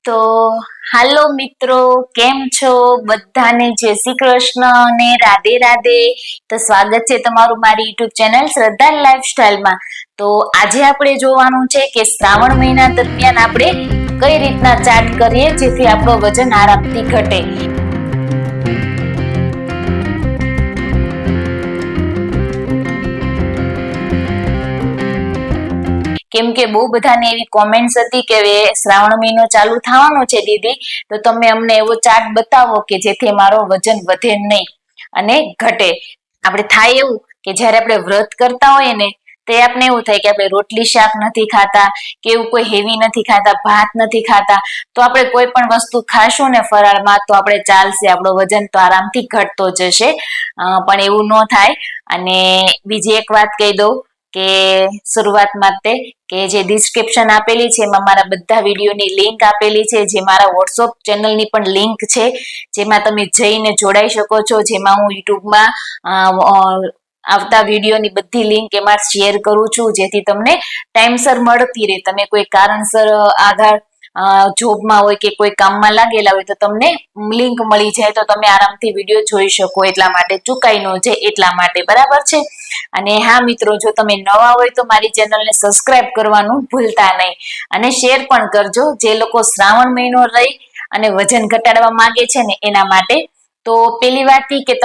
તો હાલો મિત્રો, કેમ છો? બધાને જય શ્રી કૃષ્ણ અને રાધે રાધે. તો સ્વાગત છે તમારું મારી યુટ્યુબ ચેનલ શ્રદ્ધા લાઈફસ્ટાઈલમાં. તો આજે આપણે જોવાનું છે કે શ્રાવણ મહિના દરમિયાન આપણે કઈ રીતના ચાટ કરીએ જેથી આપણો વજન આરામથી ઘટે. કેમ કે બહુ બધાને એવી કોમેન્ટ્સ હતી કે શ્રાવણ મહિનો ચાલુ થવાનો છે દીદી, તો તમે અમને એવો ચાર્ટ બતાવો કે જેથી મારો વજન વધે નહીં અને ઘટે. આપણે થાય એવું કે જયારે આપણે વ્રત કરતા હોઈએ ને તે આપણે એવું થાય કે આપણે રોટલી શાક નથી ખાતા કે એવું કોઈ હેવી નથી ખાતા, ભાત નથી ખાતા, તો આપણે કોઈ પણ વસ્તુ ખાશું ને ફરાળમાં તો આપણે ચાલશે, આપણો વજન તો આરામથી ઘટતો જશે. પણ એવું ન થાય. અને બીજી એક વાત કહી દઉં કે શરૂઆતમાં તે કે જે ડિસ્ક્રિપ્શન આપેલી છે એમાં મારા બધા વિડીયોની લિંક આપેલી છે, જે મારા વોટ્સઅપ ચેનલની પણ લિંક છે, જેમાં તમે જઈને જોડાઈ શકો છો, જેમાં હું યુટ્યુબમાં આવતા વિડીયોની બધી લિંક એમાં શેર કરું છું, જેથી તમને ટાઈમસર મળતી રહે. તમે કોઈ કારણસર આધાર જોબમાં હોય કે કોઈ કામમાં લાગેલા હોય તો તમને લિંક મળી જાય તો તમે આરામથી વિડીયો જોઈ શકો, એટલા માટે ચૂકાઈ ન જાય એટલા માટે. બરાબર છે. અને હા મિત્રો, જો તમે નવા હોય તો મારી ચેનલને સબસ્ક્રાઇબ કરવાનું ભૂલતા નહીં અને શેર પણ કરજો, જે લોકો શ્રાવણ મહિનો રહી અને વજન ઘટાડવા માંગે છે ને એના માટે. તો પેલી વાત કે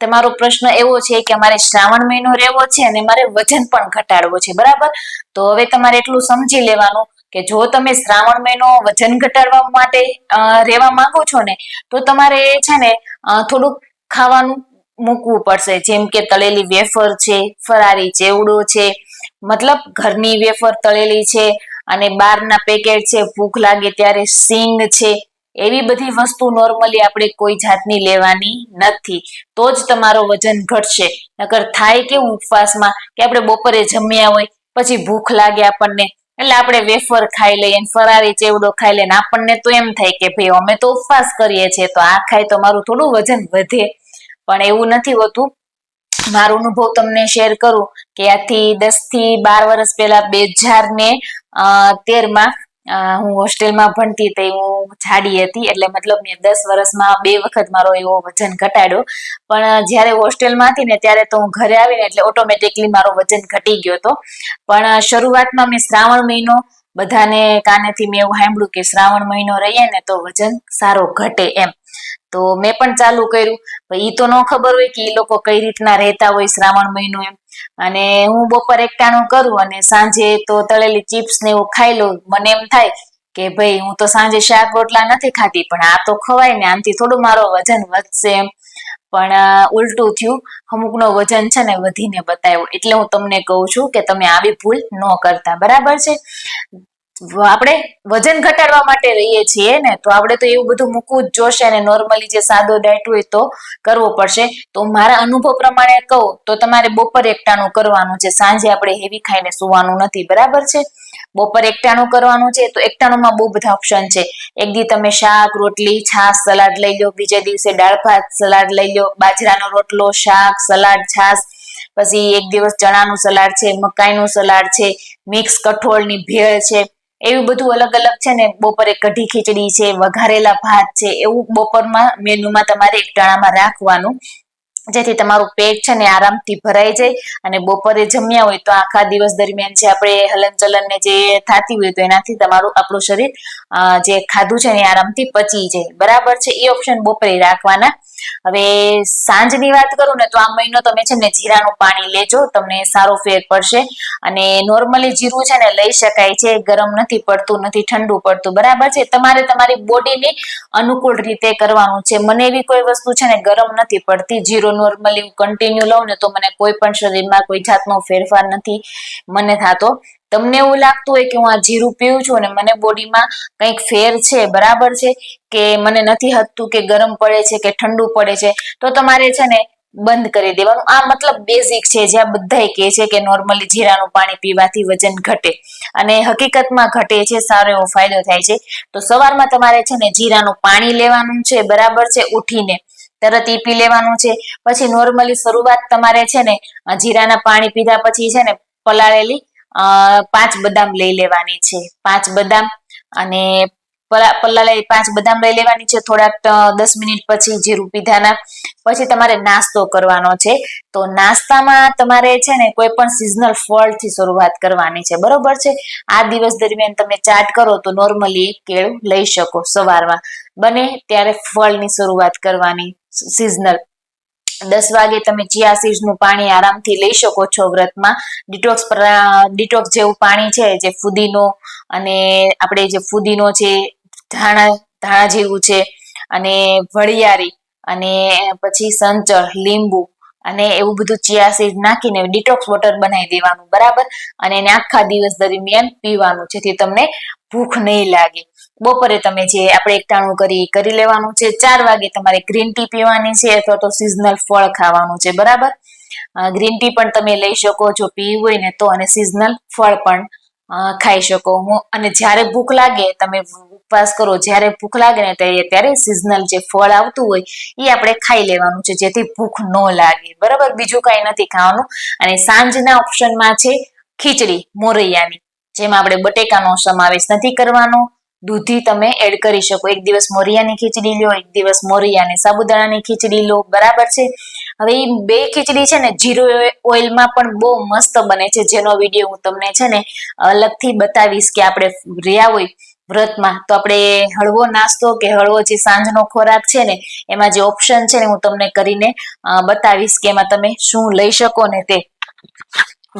તમારો પ્રશ્ન એવો છે કે અમારે શ્રાવણ મહિનો રહેવો છે અને મારે વજન પણ ઘટાડવો છે. બરાબર. તો હવે તમારે એટલું સમજી લેવાનું કે જો તમે શ્રાવણ મહિનો વજન ઘટાડવા માટે રહેવા માંગો છો ને તો તમારે છે ને થોડુંક ખાવાનું મૂકવું પડશે, જેમ કે તળેલી વેફર છે, ફરારી ચેવડો છે, મતલબ ઘરની વેફર તળેલી છે અને બહારના પેકેટ છે, ભૂખ લાગે ત્યારે સિંગ છે, એવી બધી વસ્તુ નોર્મલી આપણે કોઈ જાતની લેવાની નથી, તો જ તમારો વજન ઘટશે. નકર થાય કેવું ઉપવાસમાં કે આપણે બપોરે જમ્યા હોય પછી ભૂખ લાગે આપણને એટલે આપણે વેફર ખાઈ લઈએ, ફરારી ચેવડો ખાઈ લઈએ, આપણને તો એમ થાય કે ભાઈ અમે તો ઉપવાસ કરીએ છીએ તો આ ખાય તો મારું થોડું વજન વધે. પણ એવું નથી હોતું. મારો અનુભવ તમને શેર કરું કે આથી 10 થી 12 વર્ષ પહેલા 2013માં હું હોસ્ટેલમાં ભણતી હતી. હું જાડી હતી, એટલે મતલબ મેં 10 વર્ષમાં 2 વખત મારો એવો વજન ઘટાડ્યો. પણ જયારે હોસ્ટેલમાં હતી ને ત્યારે તો હું ઘરે આવીને એટલે ઓટોમેટિકલી મારો વજન ઘટી ગયો હતો. પણ શરૂઆતમાં મેં શ્રાવણ મહિનો બધાને કાનેથી મેં એવું સાંભળ્યું કે શ્રાવણ મહિનો રહીએ ને તો વજન સારો ઘટે એમ. તો મેં પણ ચાલુ કર્યું. ઈ તો ન ખબર હોય કે ઈ લોકો કઈ રીતના રહેતા હોય શ્રાવણ મહિનો એમ. અને હું બપોર એકટાણું કરું અને સાંજે તો તળેલી ચિપ્સ ને એવું ખાઈ લઉં. મને એમ થાય કે ભાઈ હું તો સાંજે શાક રોટલા નથી ખાતી, પણ આ તો ખવાય ને, આનાથી થોડું મારો વજન વધશે એમ. પણ ઉલટું થયું, અમુકનો વજન છે ને વધીને બતાવ્યો. એટલે હું તમને કહું છું કે તમે આવી ભૂલ ન કરતા. બરાબર છે. આપણે વજન ઘટાડવા માટે રહીએ છીએ ને તો આપણે તો એવું બધું મૂકવું જ જોશે ને નોર્મલી જે સાદો ડાયટ હોય તો કરવો પડશે. તો મારા અનુભવ પ્રમાણે કહું તો તમારે બપોર એકટાણું કરવાનું છે, સાંજે આપણે હેવી ખાઈને સુવાનું નથી. બરાબર છે. બપોર એકટાણું કરવાનું છે તો એકટાણુંમાં બહુ બધા ઓપ્શન છે. એક દી તમે શાક રોટલી છાશ સલાડ લઈ લો, બીજે દિવસે દાળ ભાત સલાડ લઈ લો, બાજરાનો રોટલો શાક સલાડ છાશ, પછી એક દિવસ ચણાનું સલાડ છે, મકાઈનું સલાડ છે, મિક્સ કઠોળની ભેળ છે, એવું બધું અલગ અલગ છે ને. બપોરે કઢી ખીચડી છે, વઘારેલા ભાત છે, એવું બપોરમાં મેનુમાં તમારે એકટાણામાં રાખવાનું, જેથી તમારું પેટ છે ને આરામથી ભરાઈ જાય. અને બપોરે જમ્યા હોય તો આખા દિવસ દરમિયાન જે આપણે હલન ચલન ને જે થતી હોય તો એનાથી આપણું શરીર જે ખાધું છે ને આરામથી પચી જાય. બરાબર છે. એ ઓપ્શન બપોરે રાખવાના. હવે સાંજની વાત કરું ને તો આ મહિનો તમે છે ને જીરાનું પાણી લેજો, તમને સારો ફેર પડશે. અને નોર્મલી જીરું છે ને લઈ શકાય છે, ગરમ નથી પડતું, નથી ઠંડુ પડતું. બરાબર છે. તમારે તમારી બોડીની અનુકૂળ રીતે કરવાનું છે. મને એવી કોઈ વસ્તુ છે ને ગરમ નથી પડતી. જીરું નોર્મલી કન્ટિન્યુ લઉં ને તો મને કોઈ પણ શરીરમાં કોઈ જાતનો ફેરફાર નથી મને થતો. તમને એવું લાગતું હોય કે હું આ જીરું પીવું છું અને મને બોડીમાં કંઈક ફેર છે, બરાબર છે, કે મને નથી હતતું કે ગરમ પડે છે કે ઠંડુ પડે છે, તો તમારે છે ને બંધ કરી દેવાનું. આ મતલબ બેઝિક છે, જ્યાં બધા કહે છે કે નોર્મલી જીરાનું પાણી પીવાથી વજન ઘટે, અને હકીકતમાં ઘટે છે, સારો એવો ફાયદો થાય છે. તો સવારમાં તમારે છે ને જીરાનું પાણી લેવાનું છે. બરાબર છે. ઉઠીને તરત ઈ પી લેવાનું છે. પછી નોર્મલી શરૂઆત તમારે છે ને જીરાના પાણી પીધા પછી છે ને પલાળેલી 5 બદામ લઈ લેવાની છે. 5 બદામ અને પલ્લા લઈ 5 બદામ લઈ લેવાની છે, થોડાક 10 મિનિટ પછી જીરું પીધાના. પછી તમારે નાસ્તો કરવાનો છે. તો નાસ્તામાં તમારે છે ને કોઈ પણ સિઝનલ ફળથી શરૂઆત કરવાની છે, બરોબર છે. આ દિવસ દરમિયાન તમે ચાટ કરો તો નોર્મલી એક કેળું લઈ શકો સવારમાં. બને ત્યારે ફળની શરૂઆત કરવાની સિઝનલ. 10 વાગે તમે ચિયા સીડ્સ નું પાણી આરામથી લઈ શકો છો વ્રતમાં. ડિટોક્સ જેવું પાણી છે, જે ફુદીનો અને આપણે જે ફુદીનો છે, ધાણા જેવું છે, અને વળિયારી, અને પછી સંચળ, લીંબુ અને એવું બધું ચિયા સીડ નાખીને ડિટોક્સ વોટર બનાવી દેવાનું, બરાબર. અને એને આખા દિવસ દરમિયાન પીવાનું, જેથી તમને ભૂખ નહીં લાગે. બપોરે તમે જે આપણે એકટાણું કરી લેવાનું છે. 4 વાગે તમારે ગ્રીન ટી પીવાની છે, અથવા તો સિઝનલ ફળ ખાવાનું છે, બરાબર. ગ્રીન ટી પણ તમે લઈ શકો જો પીવું હોય ને તો, અને સિઝનલ ફળ પણ ખાઈ શકો. અને જ્યારે ભૂખ લાગે, તમે ઉપવાસ કરો, જ્યારે ભૂખ લાગે ને ત્યારે સિઝનલ જે ફળ આવતું હોય એ આપણે ખાઈ લેવાનું છે, જેથી ભૂખ ન લાગે, બરાબર. બીજું કઈ નથી ખાવાનું. અને સાંજના ઓપ્શનમાં છે ખીચડી મોરૈયાની, જેમાં આપણે બટેકાનો સમાવેશ નથી કરવાનો. દૂધી તમે એડ કરી શકો. એક દિવસ મોરૈયાની ખીચડી લો, એક દિવસ મોરૈયાની સાબુદાણાની ખીચડી લો, બરાબર છે. હવે એ 2 ખીચડી છે ને જીરો ઓઇલમાં પણ બહુ મસ્ત બને છે, જેનો વિડીયો હું તમને છે ને અલગથી બતાવીશ. કે આપણે રહ્યા હોય વ્રતમાં તો આપણે હળવો નાસ્તો કે હળવો જે સાંજનો ખોરાક છે ને, એમાં જે ઓપ્શન છે ને હું તમને કરીને બતાવીશ કે એમાં તમે શું લઈ શકો ને તે,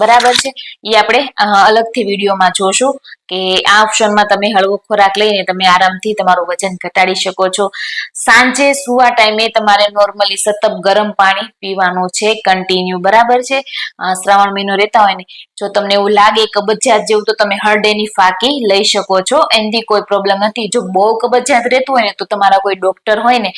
બરાબર છે. એ આપણે અલગથી વિડીયોમાં જોશું કે આ ઓપ્શનમાં તમે હળવો ખોરાક લઈને તમે આરામથી તમારું વજન ઘટાડી શકો છો. સાંજે સુવા ટાઈમે તમારે નોર્મલી સતત ગરમ પાણી પીવાનું છે કન્ટિન્યુ, બરાબર છે. શ્રાવણ મહિનો રહેતા હોય ને, જો તમને એવું લાગે કબજિયાત જેવું, તો તમે હળદેની ફાકી લઈ શકો છો, એનાથી કોઈ પ્રોબ્લેમ નથી. જો બહુ કબજિયાત રહેતું હોય ને તો તમારા કોઈ ડોક્ટર હોય ને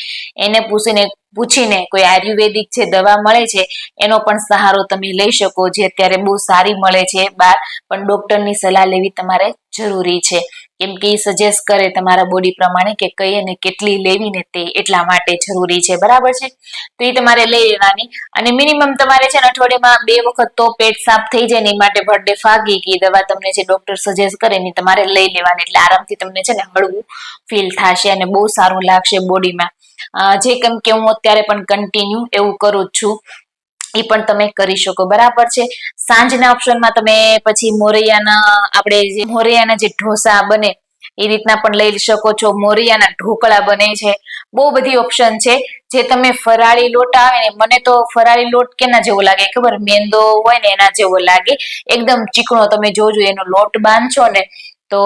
એને પૂછીને કોઈ આયુર્વેદિક જે દવા મળે છે એનો પણ સહારો તમે લઈ શકો, જે અત્યારે બહુ સારી મળે છે બહાર. પણ ડોક્ટરની સલાહ લેવી તમારે જરૂરી છે, કેમ કે એ સજેસ્ટ કરે તમારા બોડી પ્રમાણે કે કઈ અને કેટલી લેવી ને તે એટલા માટે જરૂરી છે, બરાબર છે. તો એ તમારે લઈ લેવાની. અને મિનિમમ તમારે છે ને અઠવાડિયામાં 2 વખત તો પેટ સાફ થઈ જાય ને એ માટે બર્થડે ફાગી કે દવા તમને જે ડોક્ટર સજેસ્ટ કરે ને તમારે લઈ લેવાની. એટલે આરામથી તમને છે ને હળવું ફીલ થશે અને બહુ સારું લાગશે બોડીમાં. જે કેમ કે હું અત્યારે પણ કન્ટિન્યુ એવું કરું જ છું, એ પણ તમે કરી શકો, બરાબર છે. સાંજના ઓપ્શનમાં તમે પછી મોરૈયાના જે ઢોસા બને એ રીતના પણ લઈ શકો છો. મોરૈયાના ઢોકળા બને છે. બહુ બધી ઓપ્શન છે. જે તમે ફરાળી લોટ આવે ને, મને તો ફરાળી લોટ કેના જેવો લાગે ખબર, મેંદો હોય ને એના જેવો લાગે, એકદમ ચીકણો. તમે જોજો એનો લોટ બાંધશો ને તો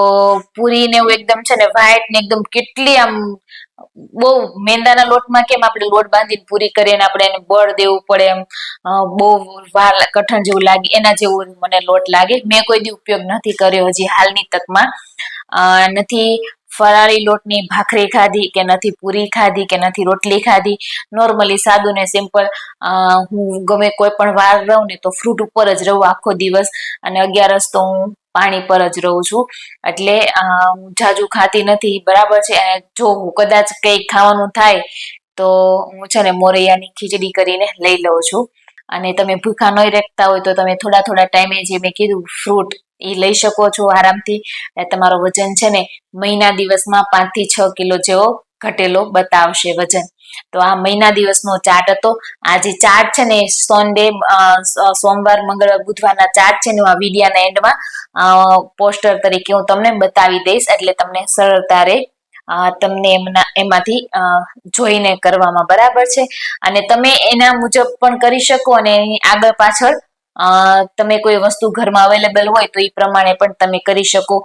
પૂરી ને એવું એકદમ છે ને વ્હાઈટ ને એકદમ કેટલી આમ બહુ મેંદાના લોટમાં કેમ આપણે લોટ બાંધીને પૂરી કરીએ ને આપણે એને બળ દેવું પડે, એમ બહુ વાર કઠણ જેવું લાગે, એના જેવું મને લોટ લાગે. મેં કોઈ દી ઉપયોગ નથી કર્યો હજી હાલની તકમાં. નથી ફરાળી લોટની ભાખરી ખાધી, કે નથી પૂરી ખાધી, કે નથી રોટલી ખાધી. નોર્મલી સાદું ને સિમ્પલ હું ગમે કોઈ પણ વાર રહું ને તો ફ્રૂટ ઉપર જ રહું આખો દિવસ, અને 11 તો હું પાણી પર જ રહું છું. એટલે હું જાજુ ખાતી નથી, બરાબર છે. જો હું કદાચ કંઈક ખાવાનું થાય તો હું છે ને મોરૈયાની ખીચડી કરીને લઈ લઉં છું. અને તમે ભૂખા ન રહેતા હોય તો તમે થોડા ટાઈમે જે મેં કીધું ફ્રૂટ એ લઈ શકો છો આરામથી. તમારો વજન છે ને મહિના દિવસમાં 5 થી 6 કિલો જેવો ઘટેલો બતાવશે વજન. તો આ મહિના દિવસનો ચાર્ટ હતો. આ જે ચાર્ટ છે ને સોમવાર, મંગળવાર, બુધવારના ચાર્ટ છે ને આ વિડીયાના એન્ડમાં પોસ્ટર તરીકે હું તમને બતાવી દઈશ, એટલે તમને સરળતા રહે તમને એમાંથી જોઈને કરવામાં, બરાબર છે. અને તમે એના મુજબ પણ કરી શકો, અને એની આગળ પાછળ તમે કોઈ વસ્તુ ઘરમાં અવેલેબલ હોય તો એ પ્રમાણે પણ તમે કરી શકો.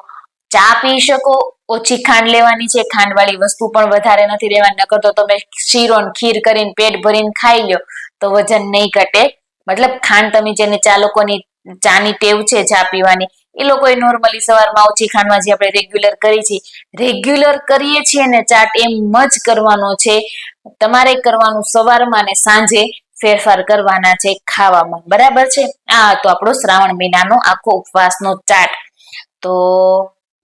ચા પી શકો, ઓછી ખાંડ લેવાની છે, ખાંડ વાળી વસ્તુ પણ વધારે નથી લેવાની. નકર તો તમે શીરો ને ખીર કરીને પેટ ભરીને ખાઈ લો તો વજન નહીં ઘટે. મતલબ ખાંડ તમે જેને લોકોની ચાની ટેવ છે ચા પીવાની, એ લોકો નોર્મલી સવારમાં ઓછી ખાંડમાં જે આપણે રેગ્યુલર કરીએ છીએ ને ચાટ એમ જ કરવાનો છે તમારે. કરવાનું સવારમાં ને સાંજે ફેરફાર કરવાના છે ખાવામાં, બરાબર છે. આ હતો આપણો શ્રાવણ મહિનાનો આખો ઉપવાસનો ચાર્ટ. તો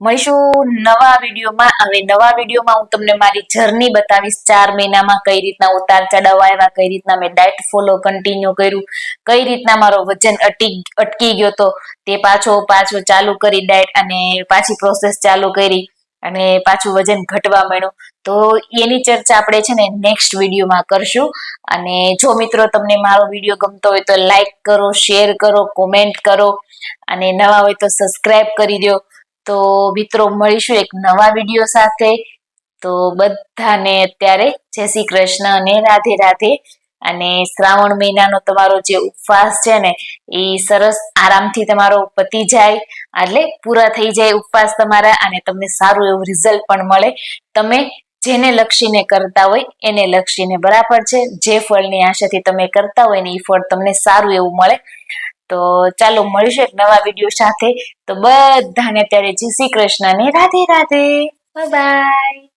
મળીશું નવા વિડીયોમાં. હવે નવા વિડીયોમાં હું તમને મારી જર્ની બતાવીશ 4 મહિનામાં કઈ રીતના ઉતાર ચઢાવ આવ્યા, કઈ રીતના મેં ડાયટ ફોલો કન્ટિન્યુ કર્યું, કઈ રીતના મારો વજન અટકી ગયો તો તે પાછો ચાલુ કરી ડાયટ, અને પાછી પ્રોસેસ ચાલુ કરી. અને પાછું વજન ઘટવા માંડ્યું. તો એની ચર્ચા આપણે છે ને નેક્સ્ટ વિડીયોમાં કરશું. અને જો મિત્રો તમને મારો વિડીયો ગમતો હોય તો લાઈક કરો, શેર કરો, કોમેન્ટ કરો અને નવા હોય તો સબસ્ક્રાઇબ કરી દો. તો મિત્રો મળીશું એક નવા વિડીયો સાથે. તો બધાને અત્યારે જય શ્રી કૃષ્ણ અને રાધે રાધે. અને શ્રાવણ મહિનાનો તમારો જે ઉપવાસ છે ને એ સરસ આરામથી તમારો પતી જાય, એટલે પૂરા થઈ જાય ઉપવાસ તમારા, અને તમને સારું એવું રિઝલ્ટ પણ મળે. તમે જેને લક્ષીને કરતા હોય એને લક્ષીને બરાબર છે. જે ફળની આશાથી તમે કરતા હોય ને એ ફળ તમને સારું એવું મળે. તો ચાલો મળીશું એક નવા વિડીયો સાથે. તો બધાને અત્યારે જય શ્રી કૃષ્ણ ને રાધે રાધે. Bye bye.